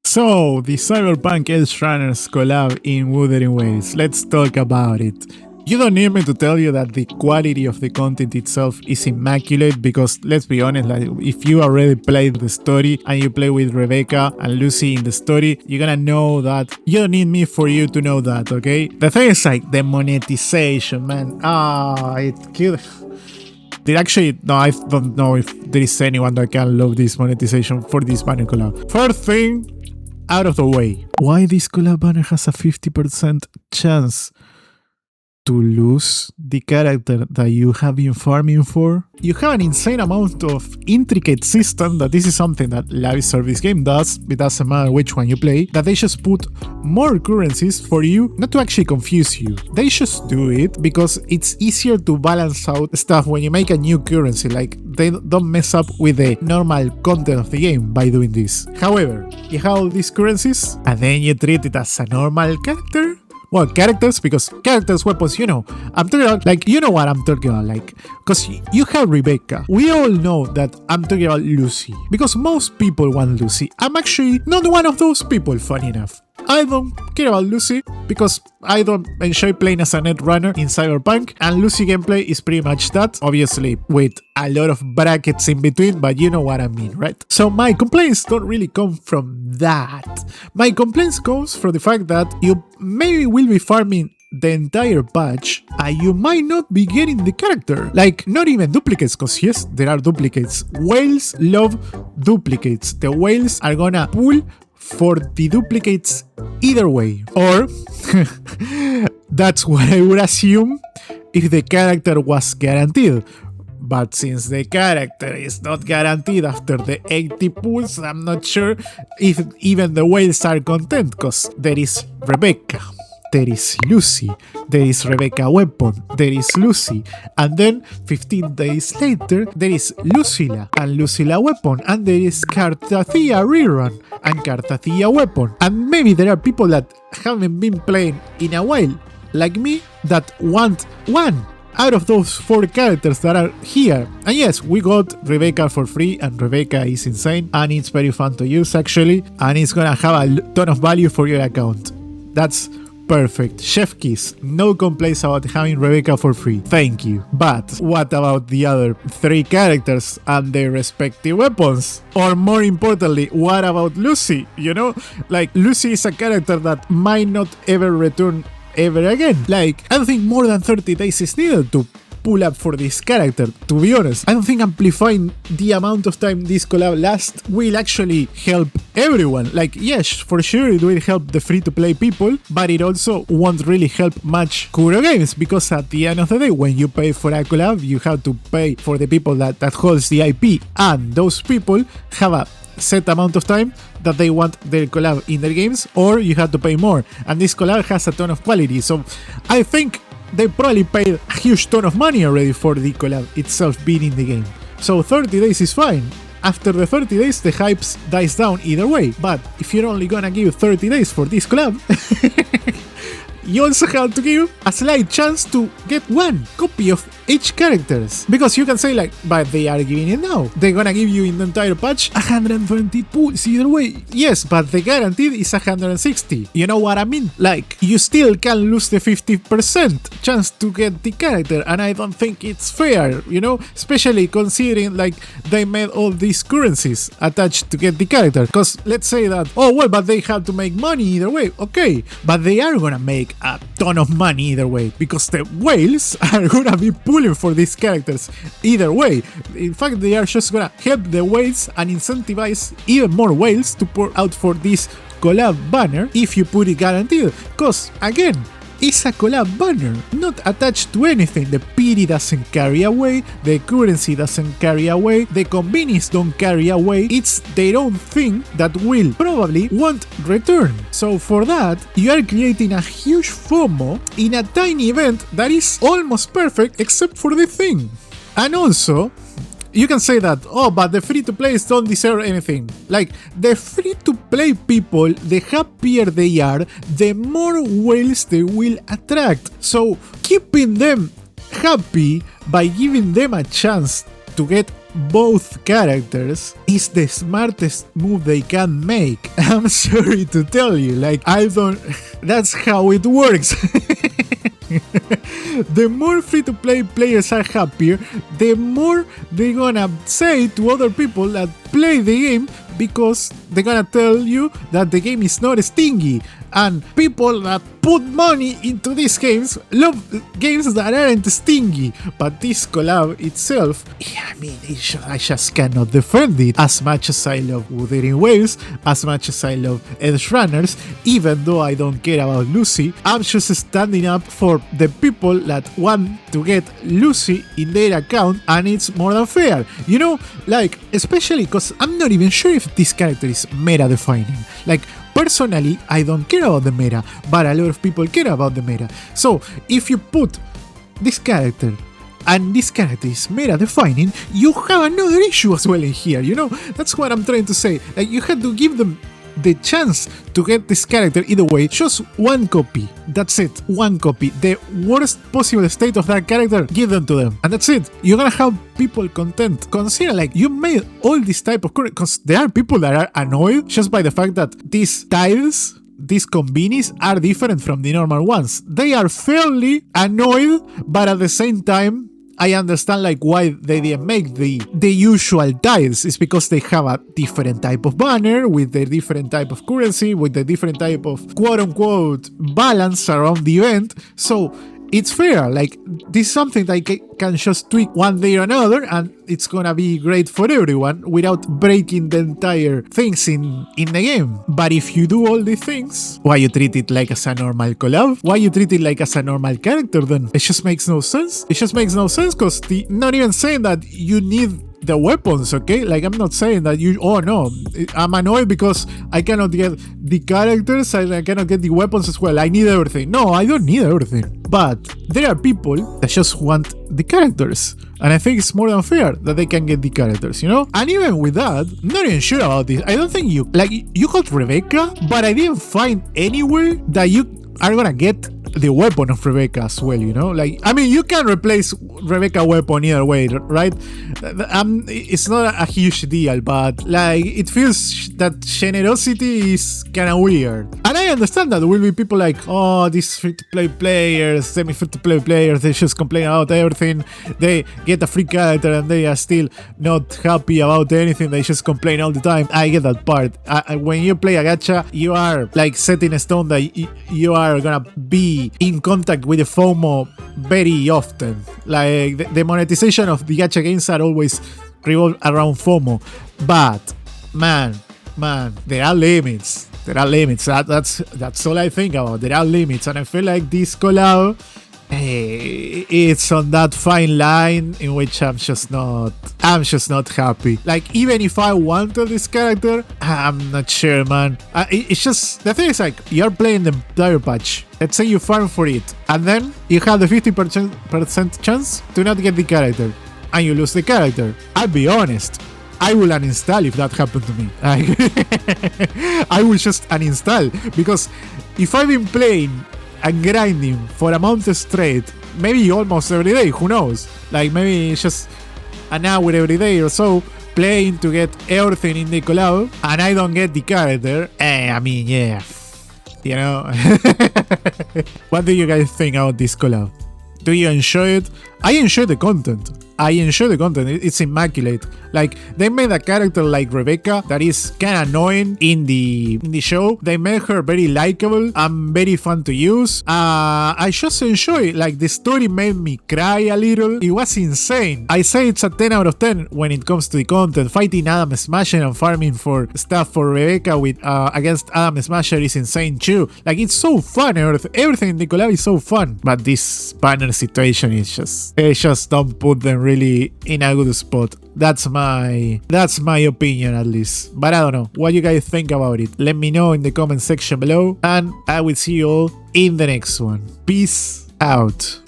So, the Cyberpunk Edgerunners collab in Wuthering Waves. Let's talk about it. You don't need me to tell you that the quality of the content itself is immaculate because, let's be honest, like, if you already played the story and you play with Rebecca and Lucy in the story, you're gonna know that. You don't need me for you to know that, okay? The thing is like the monetization, man. It killed... No, I don't know if there is anyone that can love this monetization for this banner collab. First thing out of the way. Why this collab banner has a 50% chance to lose the character that you have been farming for? You have an insane amount of intricate system that this is something that live service game does. It doesn't matter which one you play, that they just put more currencies for you, not to actually confuse you. They just do it because it's easier to balance out stuff when you make a new currency, like they don't mess up with the normal content of the game by doing this. However, you have all these currencies and then you treat it as a normal character. Well, characters, because characters, weapons, you know. I'm talking about, like, you know what I'm talking about, like, because you have Rebecca. We all know that I'm talking about Lucy, because most people want Lucy. I'm actually not one of those people, funny enough. I don't care about Lucy because I don't enjoy playing as a netrunner in Cyberpunk, and Lucy gameplay is pretty much that, obviously with a lot of brackets in between, but you know what I mean, right? So my complaints don't really come from that. My complaints comes from the fact that you maybe will be farming the entire patch and you might not be getting the character. Like, not even duplicates, because yes, there are duplicates. Whales love duplicates. The whales are gonna pull for the duplicates either way. Or that's what I would assume if the character was guaranteed. But since the character is not guaranteed after the 80 pulls, I'm not sure if even the whales are content, because there is Rebecca, there is Lucy, there is Rebecca weapon, there is Lucy, and then 15 days later there is Lucilla and Lucilla weapon, and there is Cartathea rerun and Cartathea weapon. And maybe there are people that haven't been playing in a while, like me, that want one out of those 4 characters that are here. And yes, we got Rebecca for free, and Rebecca is insane and it's very fun to use actually, and it's gonna have a ton of value for your account. That's perfect. Chef kiss. No complaints about having Rebecca for free. Thank you. But what about the other 3 characters and their respective weapons? Or more importantly, what about Lucy? You know, like, Lucy is a character that might not ever return ever again. Like, I don't think more than 30 days is needed to pull up for this character, to be honest. I don't think amplifying the amount of time this collab lasts will actually help everyone. Like, yes, for sure it will help the free-to-play people, but it also won't really help much Kuro Games, because at the end of the day, when you pay for a collab, you have to pay for the people that holds the IP, and those people have a set amount of time that they want their collab in their games, or you have to pay more, and this collab has a ton of quality. So I think they probably paid a huge ton of money already for the collab itself being in the game. So 30 days is fine. After the 30 days, the hype dies down either way. But if you're only gonna give 30 days for this collab, you also have to give a slight chance to get 1 copy of each characters. Because you can say like, but they are giving it now. They're gonna give you in the entire patch 120 pulls either way. Yes, but the guaranteed is 160. You know what I mean? Like, you still can lose the 50% chance to get the character, and I don't think it's fair, you know? Especially considering like they made all these currencies attached to get the character. Because let's say that, oh well, but they have to make money either way. Okay, but they are gonna make a ton of money either way, because the whales are gonna be pulling for these characters either way. In fact, they are just gonna help the whales and incentivize even more whales to pour out for this collab banner if you put it guaranteed, because again, it's a collab banner, not attached to anything. The PD doesn't carry away, the currency doesn't carry away, the convenience don't carry away. It's their own thing that will probably won't return. So for that, you are creating a huge FOMO in a tiny event that is almost perfect except for the thing. And also, you can say that, oh, but the free-to-plays don't deserve anything. Like, the free-to-play people, the happier they are, the more whales they will attract. So, keeping them happy by giving them a chance to get both characters is the smartest move they can make. I'm sorry to tell you, like, I don't... That's how it works. The more free-to-play players are happier, the more they're gonna say to other people that play the game, because they're gonna tell you that the game is not stingy. And people that put money into these games love games that aren't stingy. But this collab itself, I mean, I just cannot defend it. As much as I love Wuthering Waves, as much as I love Edgerunners, even though I don't care about Lucy, I'm just standing up for the people that want to get Lucy in their account, and it's more than fair. You know, like, especially because I'm not even sure if this character is meta defining. Like, personally, I don't care about the meta, but a lot of people care about the meta. So, if you put this character and this character is meta defining, you have another issue as well in here, you know? That's what I'm trying to say. Like, you have to give them the chance to get this character either way. Just one copy. That's it. One copy. The worst possible state of that character, give them to them. And that's it. You're gonna have people content. Consider, like, you made all this type of... Because there are people that are annoyed just by the fact that these tiles, these combinis, are different from the normal ones. They are fairly annoyed, but at the same time, I understand, like, why they didn't make the usual tiles. It's because they have a different type of banner, with a different type of currency, with a different type of quote-unquote balance around the event. So it's fair. Like, this is something that I can just tweak one day or another, and it's gonna be great for everyone without breaking the entire things in the game. But if you do all these things, why you treat it like as a normal collab? Why you treat it like as a normal character then? It just makes no sense. It just makes no sense, because not even saying that you need the weapons, okay? Like, I'm not saying that you... Oh no, I'm annoyed because I cannot get the characters and I cannot get the weapons as well. I need everything. No, I don't need everything. But there are people that just want the characters, and I think it's more than fair that they can get the characters, you know? And even with that, I'm not even sure about this. I don't think you... Like, you got Rebecca, but I didn't find anywhere that you are gonna get the weapon of Rebecca as well, you know? Like, I mean, you can replace Rebecca weapon either way, right? It's not a huge deal, but, like, it feels that generosity is kind of weird. And I understand that there will be people like, oh, these free-to-play players, semi-free-to-play players, they just complain about everything. They get a free character and they are still not happy about anything. They just complain all the time. I get that part. When you play a gacha, you are, like, set in stone that you are gonna be in contact with the FOMO very often. Like, the monetization of the gacha games are always revolved around FOMO. But man, there are limits. There are limits. That's all I think about. There are limits, and I feel like this collab, it's on that fine line in which I'm just not happy. Like, even if I wanted this character, I'm not sure, man. It's just, the thing is, like, you're playing the entire patch. Let's say you farm for it, and then you have the 50% chance to not get the character, and you lose the character. I'll be honest, I will uninstall if that happened to me. I will just uninstall, because if I've been playing and grinding for a month straight, maybe almost every day, who knows? Like, maybe it's just an hour every day or so, playing to get everything in the collab, and I don't get the character. I mean, yeah, you know. What do you guys think about this collab? Do you enjoy it? I enjoy the content. It's immaculate. Like, they made a character like Rebecca that is kind of annoying in the show. They made her very likable and very fun to use. I just enjoy it. Like, the story made me cry a little. It was insane. I say it's a 10 out of 10 when it comes to the content. Fighting Adam Smasher and farming for stuff for Rebecca with against Adam Smasher is insane too. Like, it's so fun. Everything in the collab is so fun. But this banner situation is just... They just don't put them really in a good spot. That's my opinion, at least. But I don't know. What you guys think about it? Let me know in the comment section below. And I will see you all in the next one. Peace out.